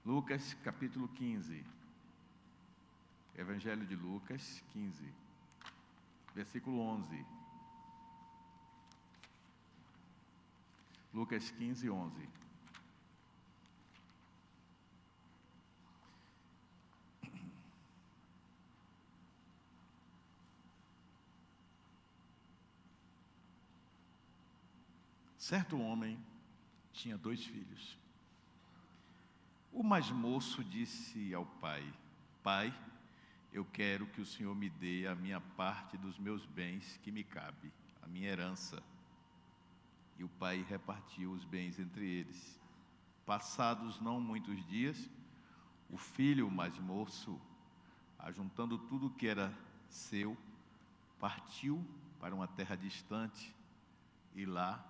Lucas, capítulo 15. Evangelho de Lucas, 15, versículo 11. Lucas 15, 11. Certo homem tinha 2 filhos. O mais moço disse ao pai: Pai, eu quero que o Senhor me dê a minha parte dos meus bens que me cabe, a minha herança. E o pai repartiu os bens entre eles. Passados não muitos dias, o filho mais moço, ajuntando tudo que era seu, partiu para uma terra distante e lá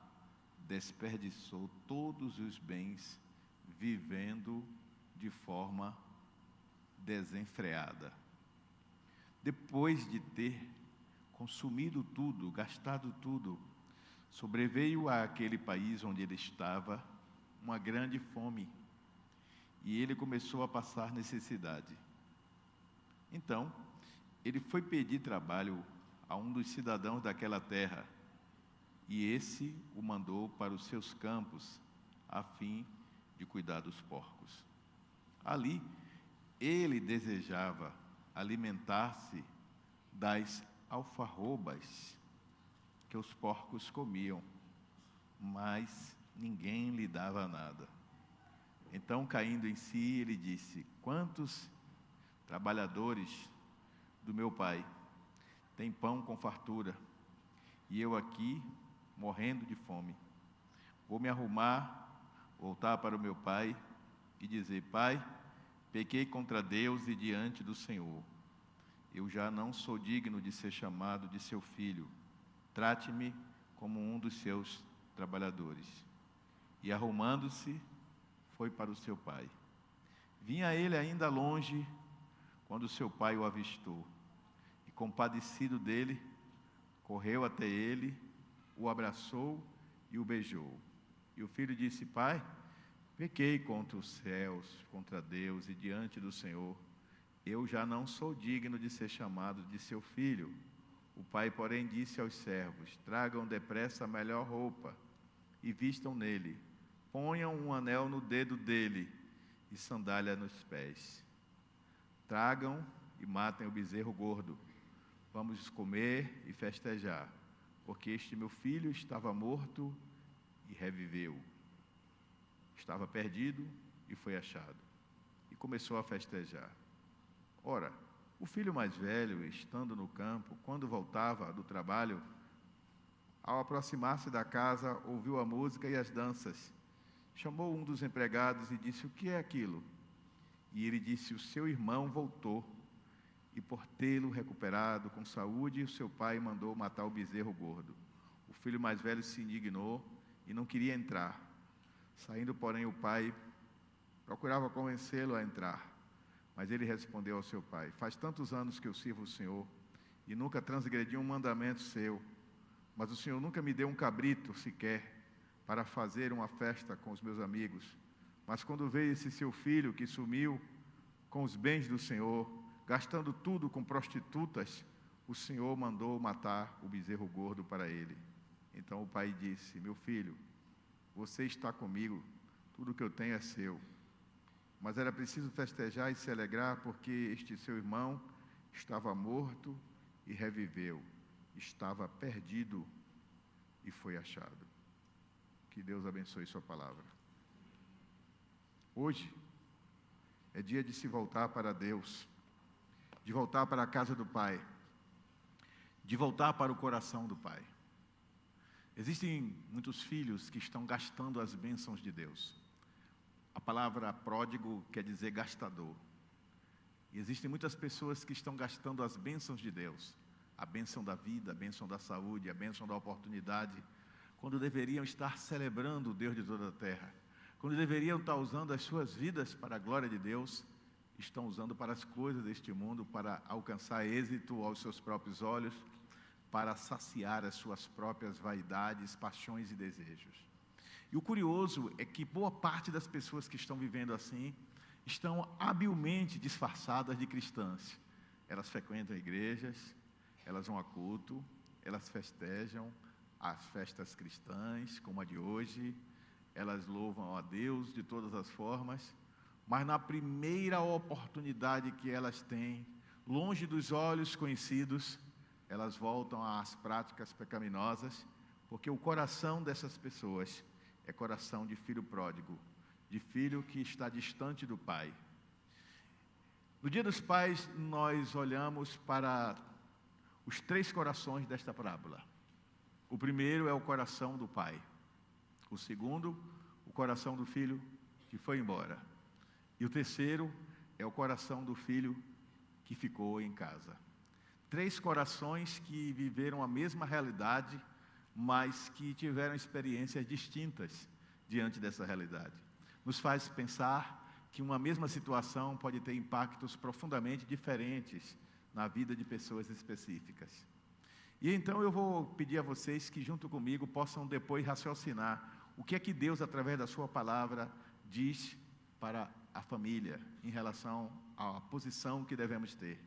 desperdiçou todos os bens, vivendo de forma desenfreada. Depois de ter consumido tudo, gastado tudo, sobreveio àquele país onde ele estava uma grande fome, e ele começou a passar necessidade. Então, ele foi pedir trabalho a um dos cidadãos daquela terra, e esse o mandou para os seus campos, a fim de cuidar dos porcos. Ali, ele desejava alimentar-se das alfarrobas que os porcos comiam, mas ninguém lhe dava nada. Então, caindo em si, ele disse: Quantos trabalhadores do meu pai têm pão com fartura, e eu aqui morrendo de fome? Vou me arrumar, voltar para o meu pai e dizer: Pai, pequei contra Deus e diante do Senhor. Eu já não sou digno de ser chamado de seu filho. Trate-me como um dos seus trabalhadores. E arrumando-se, foi para o seu pai. Vinha ele ainda longe, quando seu pai o avistou. E compadecido dele, correu até ele, o abraçou e o beijou. E o filho disse: Pai, pequei contra os céus, contra Deus e diante do Senhor. Eu já não sou digno de ser chamado de seu filho. O pai, porém, disse aos servos: Tragam depressa a melhor roupa e vistam nele. Ponham um anel no dedo dele e sandália nos pés. Tragam e matem o bezerro gordo. Vamos comer e festejar, porque este meu filho estava morto e reviveu. Estava perdido e foi achado. E começou a festejar. Ora, o filho mais velho, estando no campo, quando voltava do trabalho, ao aproximar-se da casa, ouviu a música e as danças. Chamou um dos empregados e disse: O que é aquilo? E ele disse: O seu irmão voltou, e por tê-lo recuperado com saúde, o seu pai mandou matar o bezerro gordo. O filho mais velho se indignou e não queria entrar. Saindo, porém, o pai procurava convencê-lo a entrar. Mas ele respondeu ao seu pai: Faz tantos anos que eu sirvo o Senhor e nunca transgredi um mandamento seu. Mas o Senhor nunca me deu um cabrito sequer para fazer uma festa com os meus amigos. Mas quando veio esse seu filho que sumiu com os bens do Senhor, gastando tudo com prostitutas, o Senhor mandou matar o bezerro gordo para ele. Então o pai disse: Meu filho, você está comigo, tudo que eu tenho é seu. Mas era preciso festejar e se alegrar, porque este seu irmão estava morto e reviveu, estava perdido e foi achado. Que Deus abençoe sua palavra. Hoje é dia de se voltar para Deus, de voltar para a casa do Pai, de voltar para o coração do Pai. Existem muitos filhos que estão gastando as bênçãos de Deus. A palavra pródigo quer dizer gastador. E existem muitas pessoas que estão gastando as bênçãos de Deus, a bênção da vida, a bênção da saúde, a bênção da oportunidade, quando deveriam estar celebrando o Deus de toda a terra, quando deveriam estar usando as suas vidas para a glória de Deus, estão usando para as coisas deste mundo, para alcançar êxito aos seus próprios olhos, para saciar as suas próprias vaidades, paixões e desejos. E o curioso é que boa parte das pessoas que estão vivendo assim estão habilmente disfarçadas de cristãs. Elas frequentam igrejas, elas vão a culto, elas festejam as festas cristãs, como a de hoje, elas louvam a Deus de todas as formas, mas na primeira oportunidade que elas têm, longe dos olhos conhecidos, elas voltam às práticas pecaminosas, porque o coração dessas pessoas é coração de filho pródigo, de filho que está distante do pai. No Dia dos Pais, nós olhamos para os 3 corações desta parábola. O primeiro é o coração do pai. O segundo, o coração do filho que foi embora. E o terceiro é o coração do filho que ficou em casa. 3 corações que viveram a mesma realidade, mas que tiveram experiências distintas diante dessa realidade. Nos faz pensar que uma mesma situação pode ter impactos profundamente diferentes na vida de pessoas específicas. E então eu vou pedir a vocês que junto comigo possam depois raciocinar o que é que Deus, através da sua palavra, diz para a família em relação à posição que devemos ter.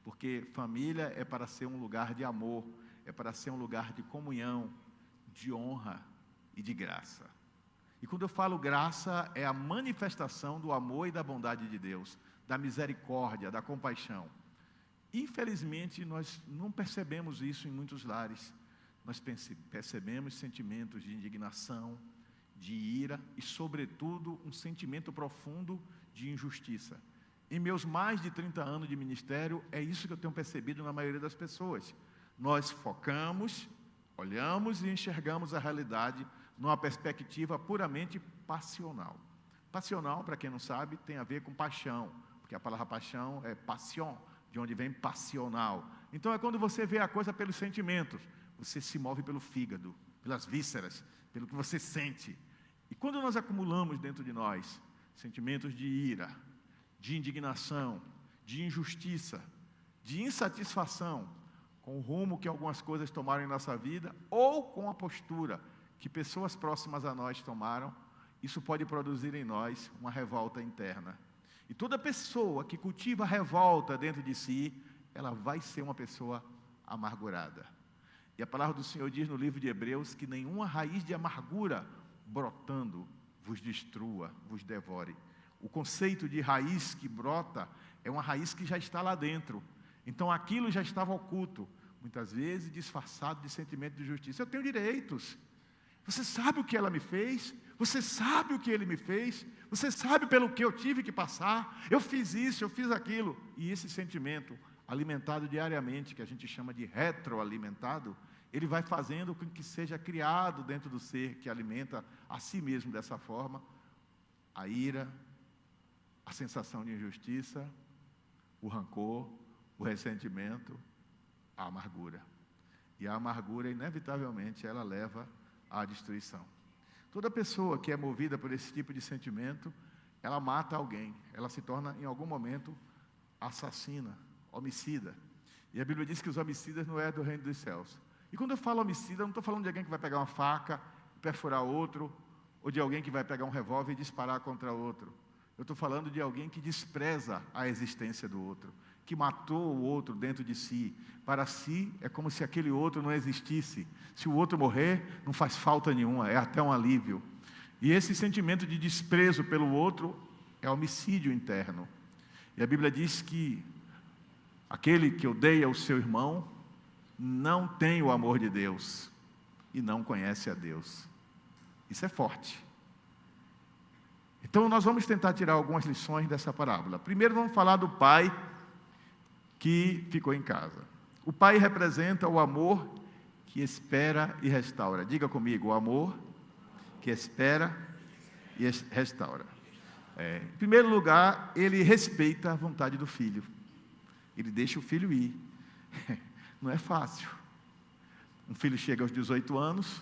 Porque família é para ser um lugar de amor, é para ser um lugar de comunhão, de honra e de graça. E quando eu falo graça, é a manifestação do amor e da bondade de Deus, da misericórdia, da compaixão. Infelizmente, nós não percebemos isso em muitos lares. Nós percebemos sentimentos de indignação, de ira e, sobretudo, um sentimento profundo de injustiça. Em meus mais de 30 anos de ministério, é isso que eu tenho percebido na maioria das pessoas. Nós focamos, olhamos e enxergamos a realidade numa perspectiva puramente passional. Passional, para quem não sabe, tem a ver com paixão, porque a palavra paixão é passion, de onde vem passional. Então é quando você vê a coisa pelos sentimentos, você se move pelo fígado, pelas vísceras, pelo que você sente. E quando nós acumulamos dentro de nós sentimentos de ira, de indignação, de injustiça, de insatisfação com o rumo que algumas coisas tomaram em nossa vida, ou com a postura que pessoas próximas a nós tomaram, isso pode produzir em nós uma revolta interna. E toda pessoa que cultiva revolta dentro de si, ela vai ser uma pessoa amargurada. E a palavra do Senhor diz no livro de Hebreus que nenhuma raiz de amargura brotando vos destrua, vos devore. O conceito de raiz que brota é uma raiz que já está lá dentro. Então aquilo já estava oculto, muitas vezes disfarçado de sentimento de justiça. Eu tenho direitos. Você sabe o que ela me fez? Você sabe o que ele me fez? Você sabe pelo que eu tive que passar? Eu fiz isso, eu fiz aquilo. E esse sentimento alimentado diariamente, que a gente chama de retroalimentado, ele vai fazendo com que seja criado dentro do ser que alimenta a si mesmo dessa forma, a ira, a sensação de injustiça, o rancor, o ressentimento, a amargura. E a amargura, inevitavelmente, ela leva à destruição. Toda pessoa que é movida por esse tipo de sentimento, ela mata alguém, ela se torna, em algum momento, assassina, homicida. E a Bíblia diz que os homicidas não é do reino dos céus. E quando eu falo homicida, eu não estou falando de alguém que vai pegar uma faca, perfurar outro, ou de alguém que vai pegar um revólver e disparar contra outro. Eu estou falando de alguém que despreza a existência do outro, que matou o outro dentro de si. Para si, é como se aquele outro não existisse. Se o outro morrer, não faz falta nenhuma, é até um alívio. E esse sentimento de desprezo pelo outro é homicídio interno. E a Bíblia diz que aquele que odeia o seu irmão não tem o amor de Deus e não conhece a Deus. Isso é forte. Então nós vamos tentar tirar algumas lições dessa parábola. Primeiro vamos falar do pai que ficou em casa. O pai representa o amor que espera e restaura. Diga comigo, o amor que espera e restaura. Em primeiro lugar, ele respeita a vontade do filho. Ele deixa o filho ir. Não é fácil. Um filho chega aos 18 anos,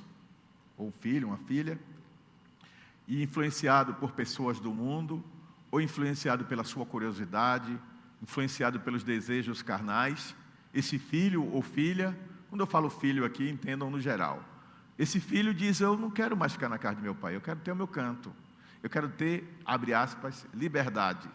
ou um filho, uma filha, e influenciado por pessoas do mundo, ou influenciado pela sua curiosidade, influenciado pelos desejos carnais, esse filho ou filha Quando eu falo filho aqui, entendam no geral. Esse filho diz, eu não quero mais ficar na casa do meu pai, eu quero ter o meu canto. Eu quero ter, abre aspas, liberdade.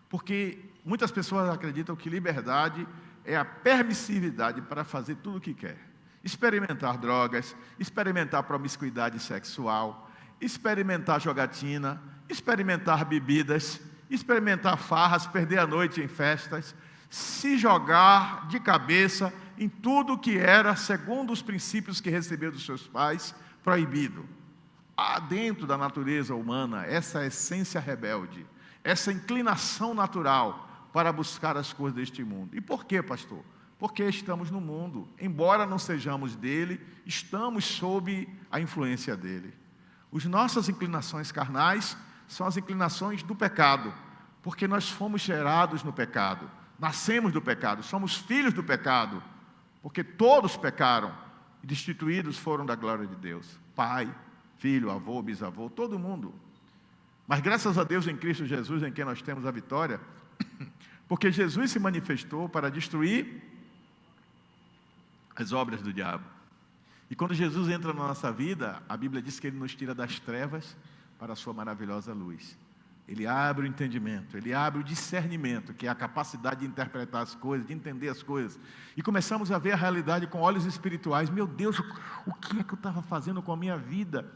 Porque muitas pessoas acreditam que liberdade é a permissividade para fazer tudo o que quer. Experimentar drogas, experimentar promiscuidade sexual, experimentar jogatina, experimentar bebidas, experimentar farras, perder a noite em festas, se jogar de cabeça em tudo que era, segundo os princípios que recebeu dos seus pais, proibido. Há dentro da natureza humana essa essência rebelde, essa inclinação natural para buscar as coisas deste mundo. E por quê, pastor? Porque estamos no mundo. Embora não sejamos dele, estamos sob a influência dele. As nossas inclinações carnais são as inclinações do pecado, porque nós fomos gerados no pecado, nascemos do pecado, somos filhos do pecado, porque todos pecaram e destituídos foram da glória de Deus. Pai, filho, avô, bisavô, todo mundo. Mas graças a Deus em Cristo Jesus, em quem nós temos a vitória, porque Jesus se manifestou para destruir as obras do diabo. E quando Jesus entra na nossa vida, a Bíblia diz que Ele nos tira das trevas para a sua maravilhosa luz. Ele abre o entendimento, Ele abre o discernimento, que é a capacidade de interpretar as coisas, de entender as coisas. E começamos a ver a realidade com olhos espirituais. Meu Deus, o que é que eu estava fazendo com a minha vida?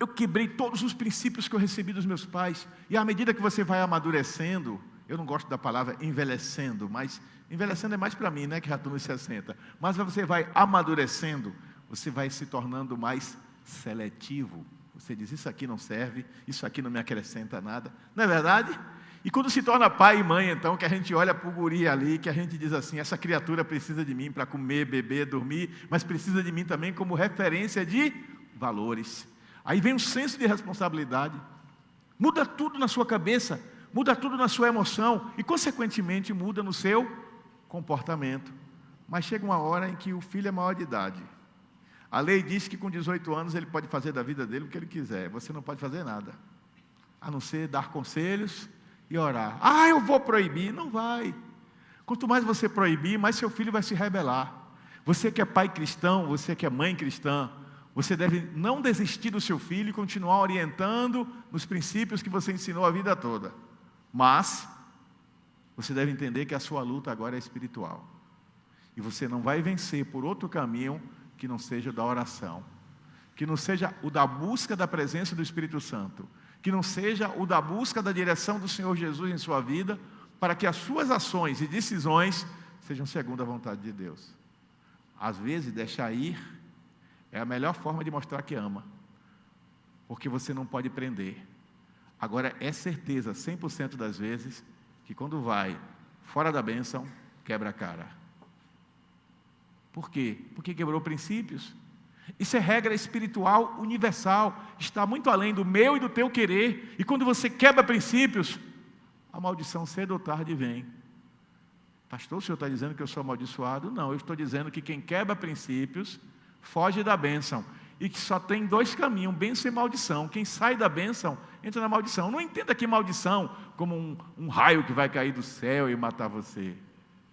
Eu quebrei todos os princípios que eu recebi dos meus pais. E à medida que você vai amadurecendo, eu não gosto da palavra envelhecendo, mas envelhecendo é mais para mim, né, que já estou nos 60. Mas você vai amadurecendo, você vai se tornando mais seletivo. Você diz, isso aqui não serve, isso aqui não me acrescenta nada. Não é verdade? E quando se torna pai e mãe, então, que a gente olha para o guri ali, que a gente diz assim, essa criatura precisa de mim para comer, beber, dormir, mas precisa de mim também como referência de valores. Aí vem um senso de responsabilidade. Muda tudo na sua cabeça, muda tudo na sua emoção e, consequentemente, muda no seu comportamento. Mas chega uma hora em que o filho é maior de idade. A lei diz que com 18 anos ele pode fazer da vida dele o que ele quiser. Você não pode fazer nada, a não ser dar conselhos e orar. Ah, eu vou proibir. Não vai. Quanto mais você proibir, mais seu filho vai se rebelar. Você que é pai cristão, você que é mãe cristã, você deve não desistir do seu filho e continuar orientando nos princípios que você ensinou a vida toda. Mas você deve entender que a sua luta agora é espiritual. E você não vai vencer por outro caminho que não seja o da oração, que não seja o da busca da presença do Espírito Santo, que não seja o da busca da direção do Senhor Jesus em sua vida, para que as suas ações e decisões sejam segundo a vontade de Deus. Às vezes, deixar ir é a melhor forma de mostrar que ama, porque você não pode prender. Agora, é certeza, 100% das vezes, que quando vai fora da bênção, quebra a cara. Por quê? Porque quebrou princípios. Isso é regra espiritual universal, está muito além do meu e do teu querer. E quando você quebra princípios, a maldição cedo ou tarde vem. Pastor, o senhor está dizendo que eu sou amaldiçoado? Não, eu estou dizendo que quem quebra princípios foge da bênção. E que só tem dois caminhos, bênção e maldição. Quem sai da bênção, entra na maldição. Não entenda que maldição como um raio que vai cair do céu e matar você.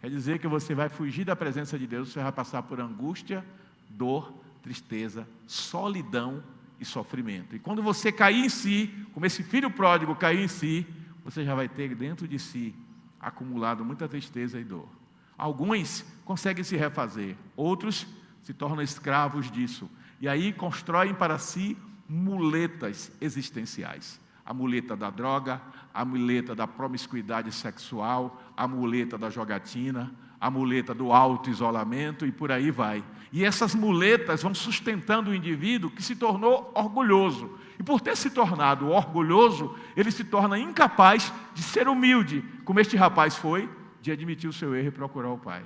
Quer dizer que você vai fugir da presença de Deus, você vai passar por angústia, dor, tristeza, solidão e sofrimento. E quando você cair em si, como esse filho pródigo caiu em si, você já vai ter dentro de si acumulado muita tristeza e dor. Alguns conseguem se refazer, outros se tornam escravos disso. E aí constroem para si muletas existenciais. A muleta da droga, a muleta da promiscuidade sexual, a muleta da jogatina, a muleta do auto-isolamento e por aí vai. E essas muletas vão sustentando o indivíduo que se tornou orgulhoso. E por ter se tornado orgulhoso, ele se torna incapaz de ser humilde, como este rapaz foi, de admitir o seu erro e procurar o pai.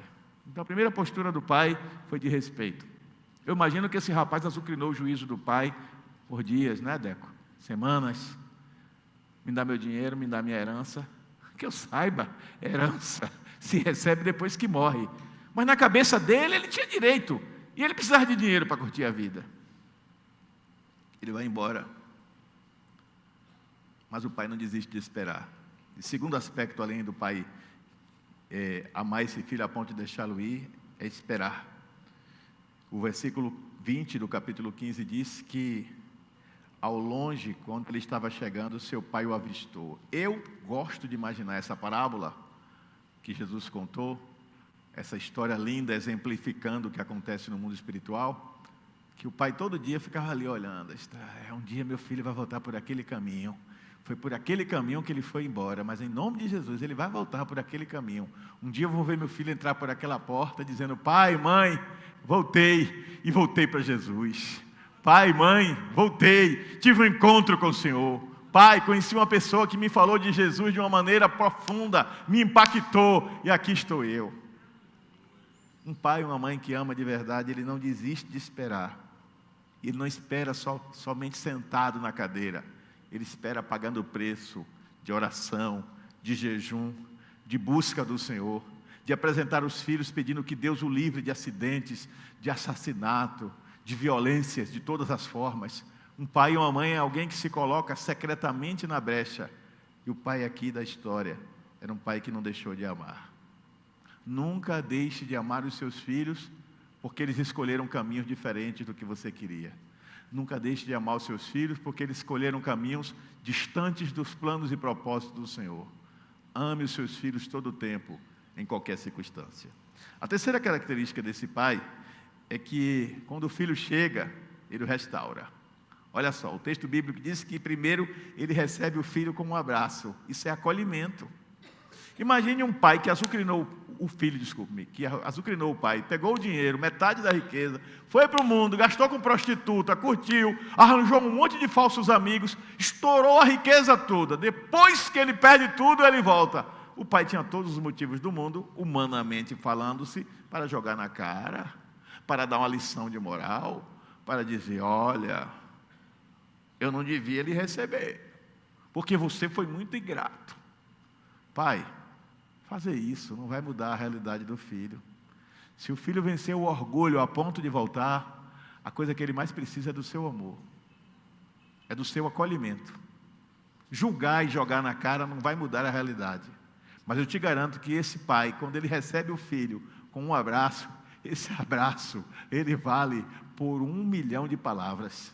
Então a primeira postura do pai foi de respeito. Eu imagino que esse rapaz azucrinou o juízo do pai por dias, né, Deco? Semanas. Me dá meu dinheiro, me dá minha herança. Que eu saiba, herança se recebe depois que morre. Mas na cabeça dele, ele tinha direito. E ele precisava de dinheiro para curtir a vida. Ele vai embora. Mas o pai não desiste de esperar. E segundo aspecto, além do pai amar esse filho a ponto de deixá-lo ir, é esperar. O versículo 20 do capítulo 15 diz que, ao longe, quando ele estava chegando, seu pai o avistou. Eu gosto de imaginar essa parábola que Jesus contou, essa história linda, exemplificando o que acontece no mundo espiritual, que o pai todo dia ficava ali olhando. Um dia meu filho vai voltar por aquele caminho. Foi por aquele caminho que ele foi embora, mas em nome de Jesus, ele vai voltar por aquele caminho. Um dia eu vou ver meu filho entrar por aquela porta, dizendo: pai, mãe, voltei, e voltei para Jesus. Pai, mãe, voltei, tive um encontro com o Senhor. Pai, conheci uma pessoa que me falou de Jesus de uma maneira profunda, me impactou, e aqui estou eu. Um pai e uma mãe que ama de verdade, ele não desiste de esperar. Ele não espera somente sentado na cadeira. Ele espera pagando o preço de oração, de jejum, de busca do Senhor, de apresentar os filhos pedindo que Deus o livre de acidentes, de assassinato, de violências, de todas as formas. Um pai e uma mãe é alguém que se coloca secretamente na brecha. E o pai aqui da história era um pai que não deixou de amar. Nunca deixe de amar os seus filhos, porque eles escolheram caminhos diferentes do que você queria. Nunca deixe de amar os seus filhos, porque eles escolheram caminhos distantes dos planos e propósitos do Senhor. Ame os seus filhos todo o tempo, em qualquer circunstância. A terceira característica desse pai é que, quando o filho chega, ele o restaura. Olha só, o texto bíblico diz que primeiro ele recebe o filho com um abraço. Isso é acolhimento. Imagine um pai que azucrinou o filho, que azucrinou o pai, pegou o dinheiro, metade da riqueza, foi para o mundo, gastou com prostituta, curtiu, arranjou um monte de falsos amigos, estourou a riqueza toda. Depois que ele perde tudo, ele volta. O pai tinha todos os motivos do mundo, humanamente falando-se, para jogar na cara, para dar uma lição de moral, para dizer: olha, eu não devia lhe receber, porque você foi muito ingrato. Pai, fazer isso não vai mudar a realidade do filho. Se o filho vencer o orgulho a ponto de voltar, a coisa que ele mais precisa é do seu amor, é do seu acolhimento. Julgar e jogar na cara não vai mudar a realidade. Mas eu te garanto que esse pai, quando ele recebe o filho com um abraço, esse abraço, ele vale por 1 milhão de palavras.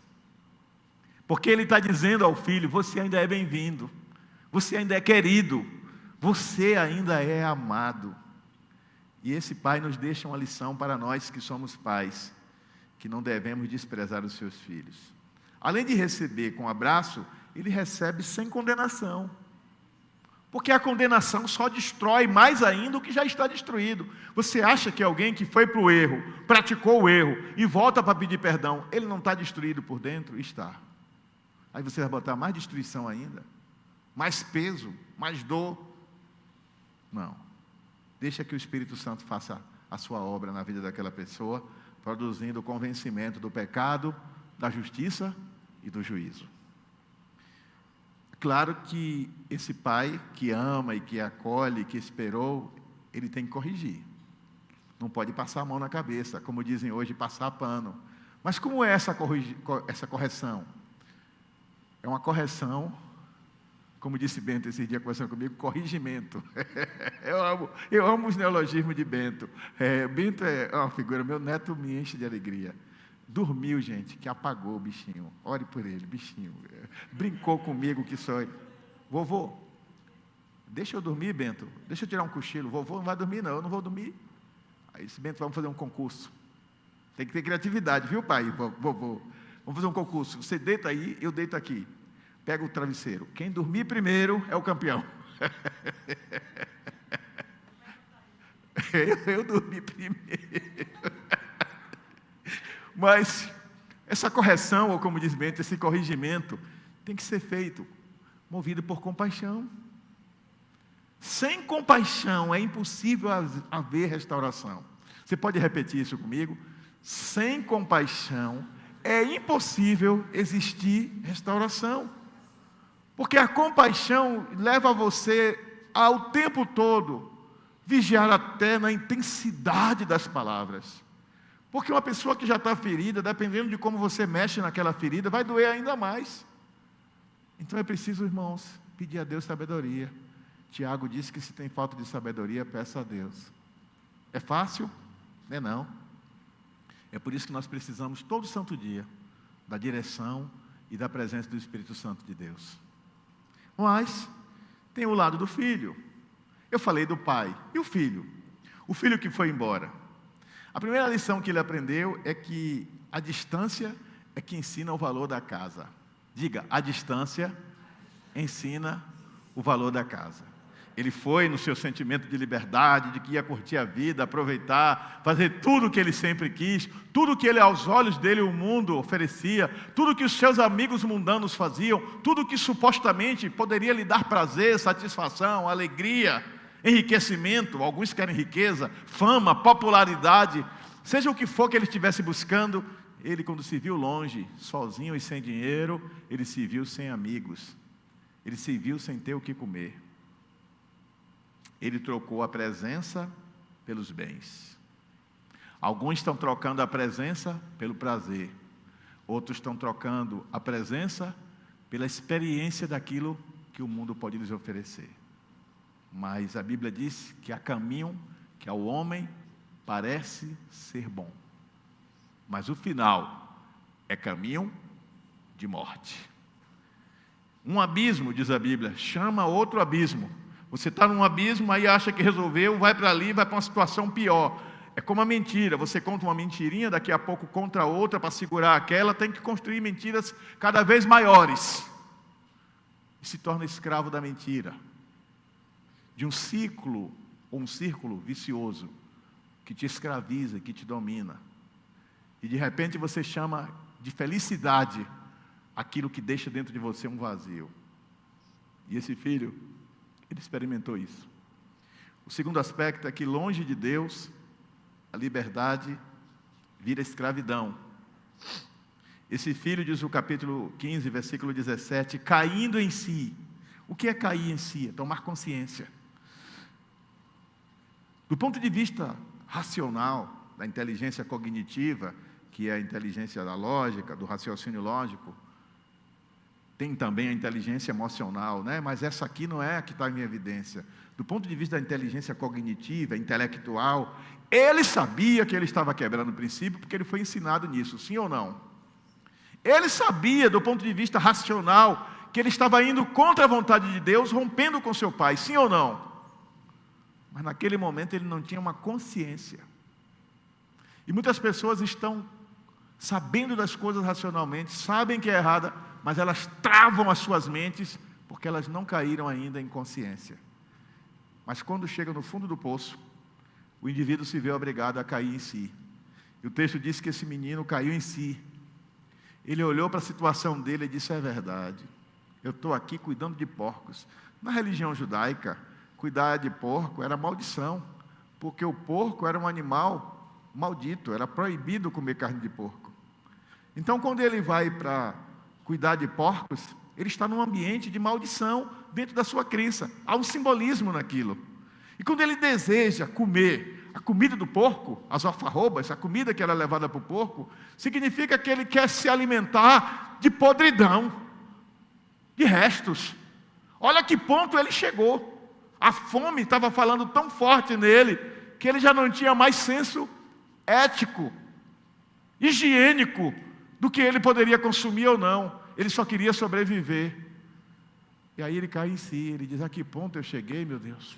Porque ele está dizendo ao filho: você ainda é bem-vindo, você ainda é querido, você ainda é amado. E esse pai nos deixa uma lição para nós que somos pais, que não devemos desprezar os seus filhos. Além de receber com abraço, ele recebe sem condenação. Porque a condenação só destrói mais ainda o que já está destruído. Você acha que alguém que foi para o erro, praticou o erro e volta para pedir perdão, ele não está destruído por dentro? Está. Aí você vai botar mais destruição ainda, mais peso, mais dor. Não. Deixa que o Espírito Santo faça a sua obra na vida daquela pessoa, produzindo o convencimento do pecado, da justiça e do juízo. Claro que esse pai que ama e que acolhe, que esperou, ele tem que corrigir. Não pode passar a mão na cabeça, como dizem hoje, passar pano. Mas como é essa correção? É uma correção, como disse Bento esse dia conversando comigo, corrigimento. Eu amo os neologismos de Bento. Bento é uma figura, meu neto me enche de alegria. Dormiu, gente, que apagou o bichinho. Ore por ele, bichinho. Brincou comigo que sou. Vovô, deixa eu dormir, Bento. Deixa eu tirar um cochilo. Vovô não vai dormir, não. Eu não vou dormir. Aí disse: Bento, vamos fazer um concurso. Tem que ter criatividade, viu, pai? Vovô. Vamos fazer um concurso. Você deita aí, eu deito aqui. Pega o travesseiro. Quem dormir primeiro é o campeão. Eu dormi primeiro. Mas essa correção, ou como diz Bento, esse corrigimento, tem que ser feito movido por compaixão. Sem compaixão é impossível haver restauração. Você pode repetir isso comigo? Sem compaixão é impossível existir restauração. Porque a compaixão leva você ao tempo todo vigiar até na intensidade das palavras. Porque uma pessoa que já está ferida, dependendo de como você mexe naquela ferida, vai doer ainda mais. Então é preciso, irmãos, pedir a Deus sabedoria. Tiago disse que se tem falta de sabedoria, peça a Deus. É fácil? Não é não. É por isso que nós precisamos, todo santo dia, da direção e da presença do Espírito Santo de Deus. Mas tem o lado do filho. Eu falei do pai. E o filho? O filho que foi embora. A primeira lição que ele aprendeu é que a distância é que ensina o valor da casa. Diga, a distância ensina o valor da casa. Ele foi no seu sentimento de liberdade, de que ia curtir a vida, aproveitar, fazer tudo o que ele sempre quis, tudo que ele, aos olhos dele, o mundo oferecia, tudo que os seus amigos mundanos faziam, tudo que supostamente poderia lhe dar prazer, satisfação, alegria, enriquecimento. Alguns querem riqueza, fama, popularidade, seja o que for que ele estivesse buscando. Ele, quando se viu longe, sozinho e sem dinheiro, ele se viu sem amigos, ele se viu sem ter o que comer. Ele trocou a presença pelos bens. Alguns estão trocando a presença pelo prazer. Outros estão trocando a presença pela experiência daquilo que o mundo pode lhes oferecer. Mas a Bíblia diz que há caminho que ao homem parece ser bom, mas o final é caminho de morte. Um abismo, diz a Bíblia, chama outro abismo. Você está num abismo, aí acha que resolveu, vai para ali, vai para uma situação pior. É como a mentira, você conta uma mentirinha, daqui a pouco contra outra para segurar aquela, tem que construir mentiras cada vez maiores. E se torna escravo da mentira. De um ciclo, ou um círculo vicioso, que te escraviza, que te domina. E de repente você chama de felicidade aquilo que deixa dentro de você um vazio. E esse filho, ele experimentou isso. O segundo aspecto é que longe de Deus, a liberdade vira escravidão. Esse filho, diz o capítulo 15, versículo 17, caindo em si. O que é cair em si? É tomar consciência. Do ponto de vista racional, da inteligência cognitiva, que é a inteligência da lógica, do raciocínio lógico, tem também a inteligência emocional, né? Mas essa aqui não é a que está em evidência. Do ponto de vista da inteligência cognitiva, intelectual, ele sabia que ele estava quebrando o princípio, porque ele foi ensinado nisso, sim ou não? Ele sabia, do ponto de vista racional, que ele estava indo contra a vontade de Deus, rompendo com seu pai, sim ou não? Mas naquele momento ele não tinha uma consciência. E muitas pessoas estão sabendo das coisas racionalmente, sabem que é errada, mas elas travam as suas mentes, porque elas não caíram ainda em consciência. Mas quando chega no fundo do poço, o indivíduo se vê obrigado a cair em si. E o texto diz que esse menino caiu em si. Ele olhou para a situação dele e disse, é verdade, eu estou aqui cuidando de porcos. Na religião judaica, cuidar de porco era maldição, porque o porco era um animal maldito, era proibido comer carne de porco. Então, quando ele vai para cuidar de porcos, ele está num ambiente de maldição dentro da sua crença. Há um simbolismo naquilo. E quando ele deseja comer a comida do porco, as alfarrobas, a comida que era levada para o porco, significa que ele quer se alimentar de podridão, de restos. Olha que ponto ele chegou. A fome estava falando tão forte nele, que ele já não tinha mais senso ético, higiênico, do que ele poderia consumir ou não. Ele só queria sobreviver. E aí ele cai em si, ele diz, a que ponto eu cheguei, meu Deus?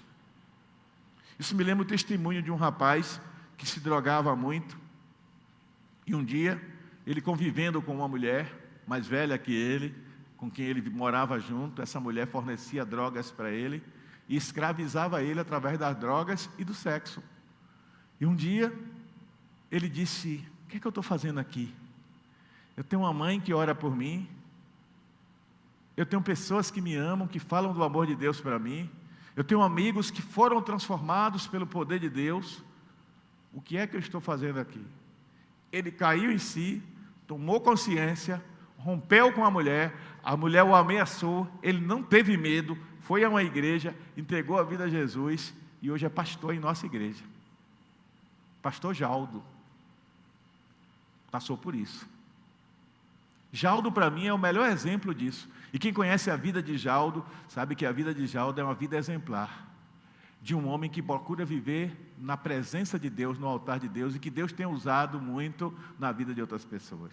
Isso me lembra o testemunho de um rapaz que se drogava muito. E um dia, ele convivendo com uma mulher mais velha que ele, com quem ele morava junto, essa mulher fornecia drogas para ele e escravizava ele através das drogas e do sexo. E um dia, ele disse, o que é que eu estou fazendo aqui? Eu tenho uma mãe que ora por mim, eu tenho pessoas que me amam, que falam do amor de Deus para mim, eu tenho amigos que foram transformados pelo poder de Deus, o que é que eu estou fazendo aqui? Ele caiu em si, tomou consciência, rompeu com a mulher o ameaçou, ele não teve medo, foi a uma igreja, entregou a vida a Jesus e hoje é pastor em nossa igreja. Pastor Jaldo passou por isso. Jaldo para mim é o melhor exemplo disso. E quem conhece a vida de Jaldo, sabe que a vida de Jaldo é uma vida exemplar. De um homem que procura viver na presença de Deus, no altar de Deus, e que Deus tem usado muito na vida de outras pessoas.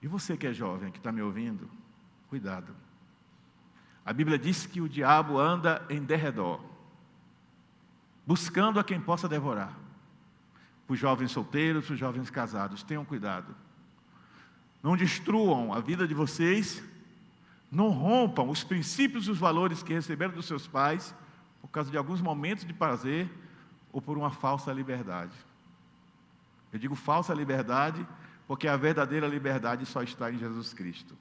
E você que é jovem, que está me ouvindo, cuidado. A Bíblia diz que o diabo anda em derredor, buscando a quem possa devorar. Os jovens solteiros, os jovens casados, tenham cuidado. Não destruam a vida de vocês, não rompam os princípios e os valores que receberam dos seus pais, por causa de alguns momentos de prazer, ou por uma falsa liberdade. Eu digo falsa liberdade, porque a verdadeira liberdade só está em Jesus Cristo.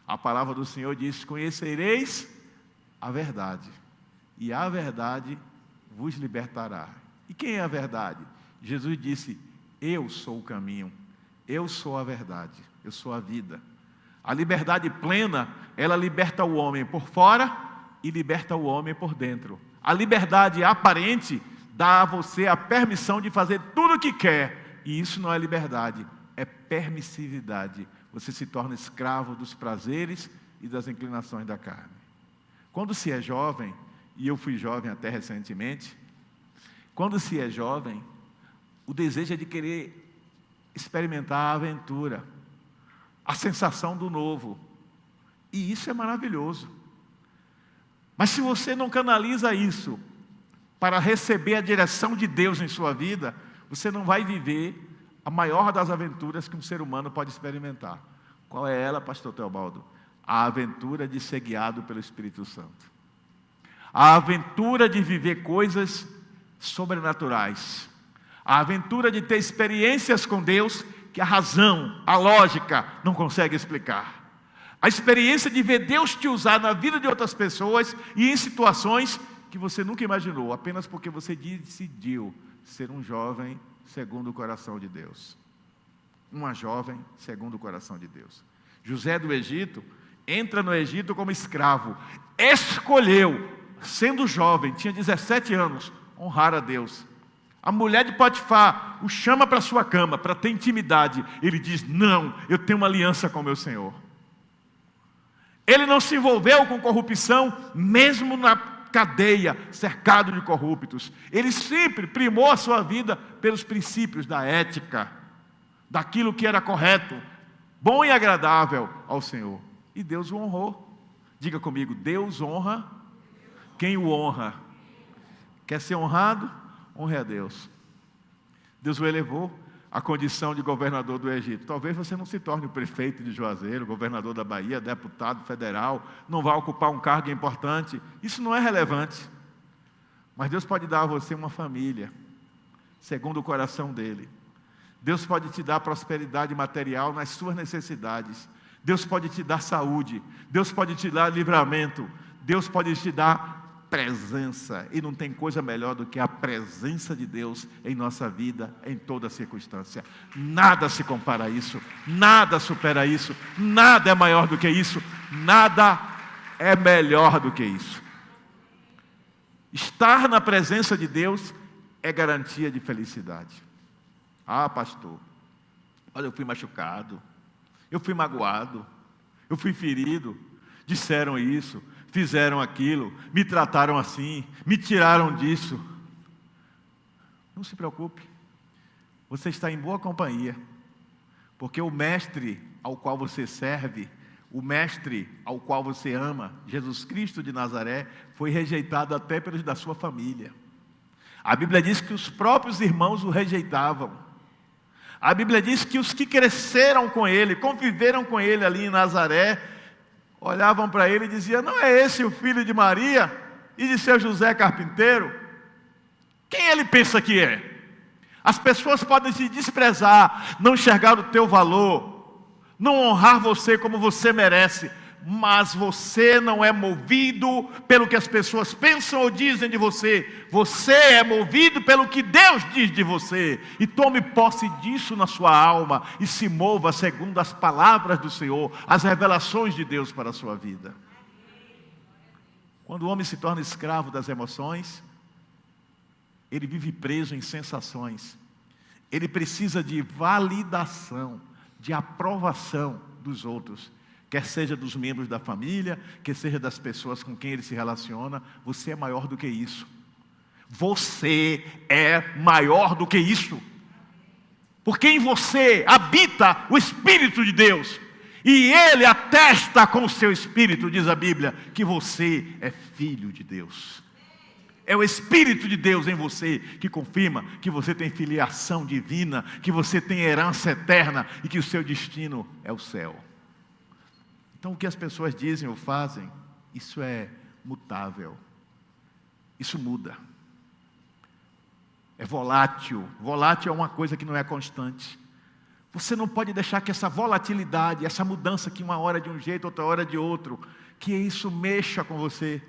A palavra do Senhor diz: conhecereis a verdade, e a verdade vos libertará. E quem é a verdade? Jesus disse: eu sou o caminho, eu sou a verdade, eu sou a vida. A liberdade plena, ela liberta o homem por fora e liberta o homem por dentro. A liberdade aparente dá a você a permissão de fazer tudo o que quer, e isso não é liberdade, é permissividade. Você se torna escravo dos prazeres e das inclinações da carne. Quando se é jovem, e eu fui jovem até recentemente, quando se é jovem, o desejo é de querer experimentar a aventura, a sensação do novo. E isso é maravilhoso. Mas se você não canaliza isso para receber a direção de Deus em sua vida, você não vai viver a maior das aventuras que um ser humano pode experimentar. Qual é ela, pastor Teobaldo? A aventura de ser guiado pelo Espírito Santo. A aventura de viver coisas sobrenaturais. A aventura de ter experiências com Deus que a razão, a lógica não consegue explicar. A experiência de ver Deus te usar na vida de outras pessoas e em situações que você nunca imaginou, apenas porque você decidiu ser um jovem segundo o coração de Deus. Uma jovem segundo o coração de Deus. José do Egito entra no Egito como escravo. Escolheu, sendo jovem, tinha 17 anos, honrar a Deus. A mulher de Potifar o chama para sua cama, para ter intimidade. Ele diz: não, eu tenho uma aliança com meu Senhor. Ele não se envolveu com corrupção, mesmo na cadeia, cercado de corruptos. Ele sempre primou a sua vida pelos princípios da ética, daquilo que era correto, bom e agradável ao Senhor. E Deus o honrou. Diga comigo: Deus honra quem o honra. Quer ser honrado? Honre a Deus. Deus o elevou à condição de governador do Egito. Talvez você não se torne o prefeito de Juazeiro, governador da Bahia, deputado federal, não vá ocupar um cargo importante. Isso não é relevante. Mas Deus pode dar a você uma família, segundo o coração dele. Deus pode te dar prosperidade material nas suas necessidades. Deus pode te dar saúde. Deus pode te dar livramento. Deus pode te dar presença, e não tem coisa melhor do que a presença de Deus em nossa vida, em toda circunstância. Nada se compara a isso, nada supera isso, nada é maior do que isso, nada é melhor do que isso. Estar na presença de Deus é garantia de felicidade. Ah, pastor, olha, eu fui machucado, eu fui magoado, eu fui ferido, disseram isso, fizeram aquilo, me trataram assim, me tiraram disso. Não se preocupe, você está em boa companhia, porque o mestre ao qual você serve, o mestre ao qual você ama, Jesus Cristo de Nazaré, foi rejeitado até pelos da sua família. A Bíblia diz que os próprios irmãos o rejeitavam. A Bíblia diz que os que cresceram com ele, conviveram com ele ali em Nazaré, olhavam para ele e diziam: não é esse o filho de Maria e de seu José carpinteiro? Quem ele pensa que é? As pessoas podem se desprezar, não enxergar o teu valor, não honrar você como você merece, mas você não é movido pelo que as pessoas pensam ou dizem de você. Você é movido pelo que Deus diz de você. E tome posse disso na sua alma e se mova segundo as palavras do Senhor, as revelações de Deus para a sua vida. Quando o homem se torna escravo das emoções, ele vive preso em sensações. Ele precisa de validação, de aprovação dos outros. Quer seja dos membros da família, quer seja das pessoas com quem ele se relaciona. Você é maior do que isso. Você é maior do que isso. Porque em você habita o Espírito de Deus. E Ele atesta com o seu Espírito, diz a Bíblia, que você é filho de Deus. É o Espírito de Deus em você que confirma que você tem filiação divina, que você tem herança eterna e que o seu destino é o céu. Então o que as pessoas dizem ou fazem, isso é mutável. Isso muda. É volátil. Volátil é uma coisa que não é constante. Você não pode deixar que essa volatilidade, essa mudança que uma hora de um jeito, outra hora de outro, que isso mexa com você.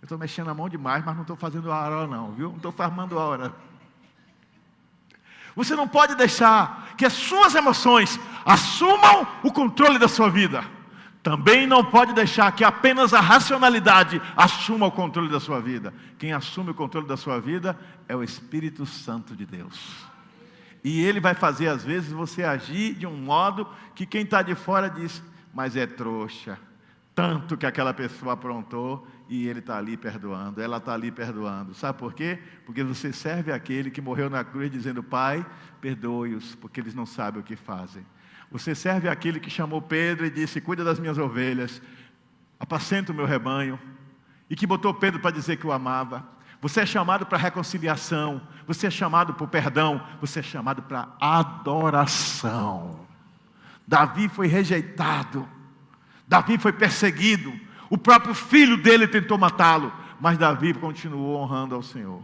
Eu estou mexendo a mão demais, mas não estou fazendo a hora não, viu? Não estou farmando a hora. Você não pode deixar que as suas emoções assumam o controle da sua vida. Também não pode deixar que apenas a racionalidade assuma o controle da sua vida. Quem assume o controle da sua vida é o Espírito Santo de Deus. E Ele vai fazer, às vezes, você agir de um modo que quem está de fora diz, mas é trouxa. Tanto que aquela pessoa aprontou e Ele está ali perdoando, ela está ali perdoando. Sabe por quê? Porque você serve aquele que morreu na cruz dizendo, Pai, perdoe-os, porque eles não sabem o que fazem. Você serve aquele que chamou Pedro e disse, cuida das minhas ovelhas, apacenta o meu rebanho, e que botou Pedro para dizer que o amava. Você é chamado para reconciliação, você é chamado para o perdão, você é chamado para adoração. Davi foi rejeitado, Davi foi perseguido, o próprio filho dele tentou matá-lo, mas Davi continuou honrando ao Senhor.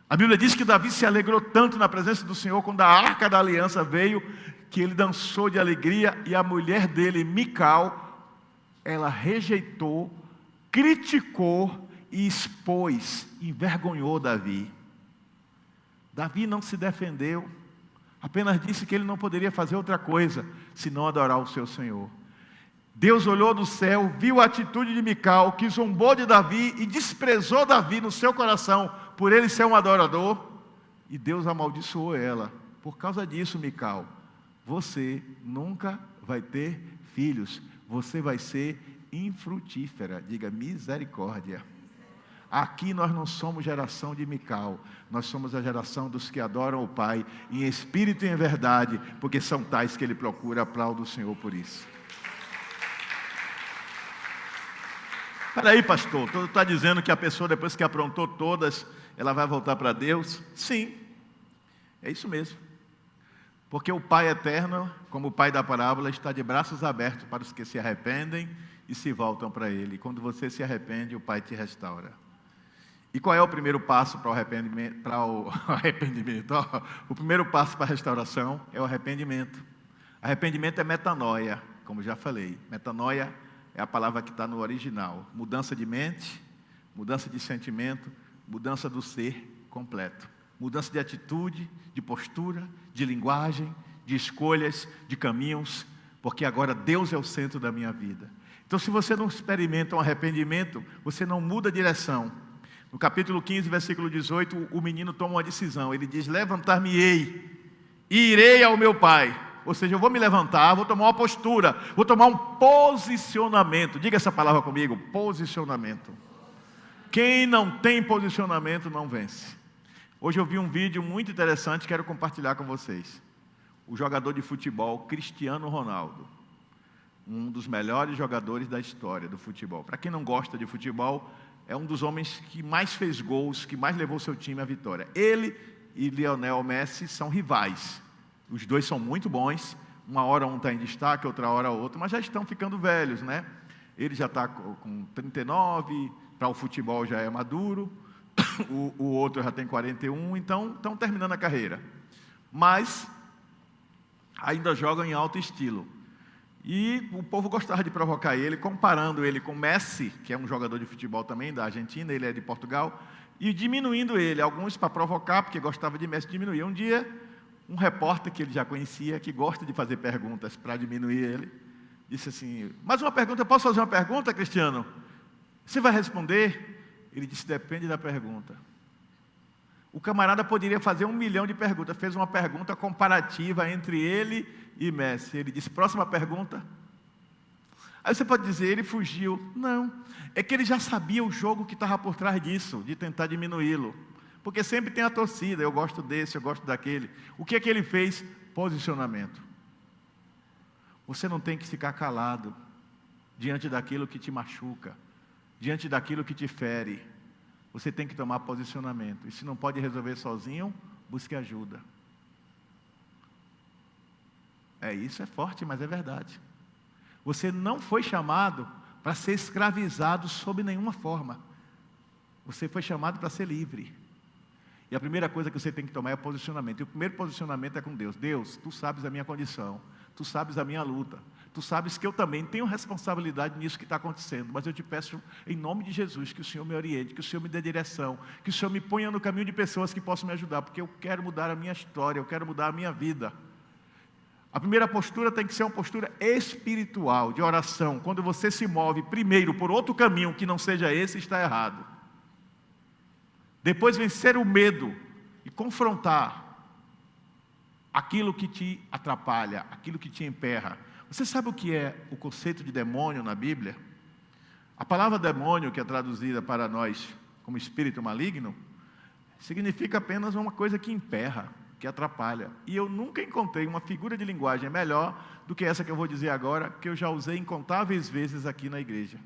A Bíblia diz que Davi se alegrou tanto na presença do Senhor quando a arca da aliança veio, que ele dançou de alegria, e a mulher dele, Mical, ela rejeitou, criticou e expôs, envergonhou Davi. Davi não se defendeu, apenas disse que ele não poderia fazer outra coisa, senão adorar o seu Senhor. Deus olhou do céu, viu a atitude de Mical, que zombou de Davi e desprezou Davi no seu coração, por ele ser um adorador, e Deus amaldiçoou ela. Por causa disso, Mical, você nunca vai ter filhos, você vai ser infrutífera. Diga misericórdia. Aqui nós não somos geração de Mical, nós somos a geração dos que adoram o Pai, em espírito e em verdade, porque são tais que Ele procura. Aplauda o Senhor por isso. Espera aí, pastor, tu está dizendo que a pessoa, depois que aprontou todas, ela vai voltar para Deus? Sim, é isso mesmo. Porque o Pai eterno, como o Pai da parábola, está de braços abertos para os que se arrependem e se voltam para Ele. E quando você se arrepende, o Pai te restaura. E qual é o primeiro passo para o arrependimento? O primeiro passo para a restauração é o arrependimento. Arrependimento é metanoia, como já falei. Metanoia é a palavra que está no original. Mudança de mente, mudança de sentimento, mudança do ser completo. Mudança de atitude, de postura, de linguagem, de escolhas, de caminhos, porque agora Deus é o centro da minha vida. Então, se você não experimenta um arrependimento, você não muda a direção. No capítulo 15, versículo 18, o menino toma uma decisão. Ele diz, levantar-me-ei e irei ao meu pai. Ou seja, eu vou me levantar, vou tomar uma postura, vou tomar um posicionamento. Diga essa palavra comigo, posicionamento. Quem não tem posicionamento não vence. Hoje eu vi um vídeo muito interessante, quero compartilhar com vocês. O jogador de futebol, Cristiano Ronaldo. Um dos melhores jogadores da história do futebol. Para quem não gosta de futebol, é um dos homens que mais fez gols, que mais levou seu time à vitória. Ele e Lionel Messi são rivais. Os dois são muito bons. Uma hora um está em destaque, outra hora outro, mas já estão ficando velhos, né? Ele já está com 39, para o futebol já é maduro. O outro já tem 41, então estão terminando a carreira. Mas ainda jogam em alto estilo. E o povo gostava de provocar ele, comparando ele com Messi, que é um jogador de futebol também da Argentina, ele é de Portugal, e diminuindo ele, alguns para provocar, porque gostava de Messi, diminuir. Um dia, um repórter que ele já conhecia, que gosta de fazer perguntas para diminuir ele, disse assim, mais uma pergunta, posso fazer uma pergunta, Cristiano? Você vai responder? Ele disse, depende da pergunta. O camarada poderia fazer 1 milhão de perguntas, fez uma pergunta comparativa entre ele e Messi. Ele disse, próxima pergunta. Aí você pode dizer, ele fugiu. Não, é que ele já sabia o jogo que estava por trás disso, de tentar diminuí-lo. Porque sempre tem a torcida, eu gosto desse, eu gosto daquele. O que é que ele fez? Posicionamento. Você não tem que ficar calado diante daquilo que te machuca, diante daquilo que te fere. Você tem que tomar posicionamento. E se não pode resolver sozinho, busque ajuda. Isso é forte, mas é verdade. Você não foi chamado para ser escravizado sob nenhuma forma. Você foi chamado para ser livre. E a primeira coisa que você tem que tomar é posicionamento. E o primeiro posicionamento é com Deus. Deus, Tu sabes a minha condição. Tu sabes a minha luta. Tu sabes que eu também tenho responsabilidade nisso que está acontecendo. Mas eu te peço, em nome de Jesus, que o Senhor me oriente, que o Senhor me dê direção, que o Senhor me ponha no caminho de pessoas que possam me ajudar, porque eu quero mudar a minha história, eu quero mudar a minha vida. A primeira postura tem que ser uma postura espiritual, de oração. Quando você se move primeiro por outro caminho que não seja esse, está errado. Depois vencer o medo e confrontar aquilo que te atrapalha, aquilo que te emperra. Você sabe o que é o conceito de demônio na Bíblia? A palavra demônio, que é traduzida para nós como espírito maligno, significa apenas uma coisa que emperra, que atrapalha. E eu nunca encontrei uma figura de linguagem melhor do que essa que eu vou dizer agora, que eu já usei incontáveis vezes aqui na igreja.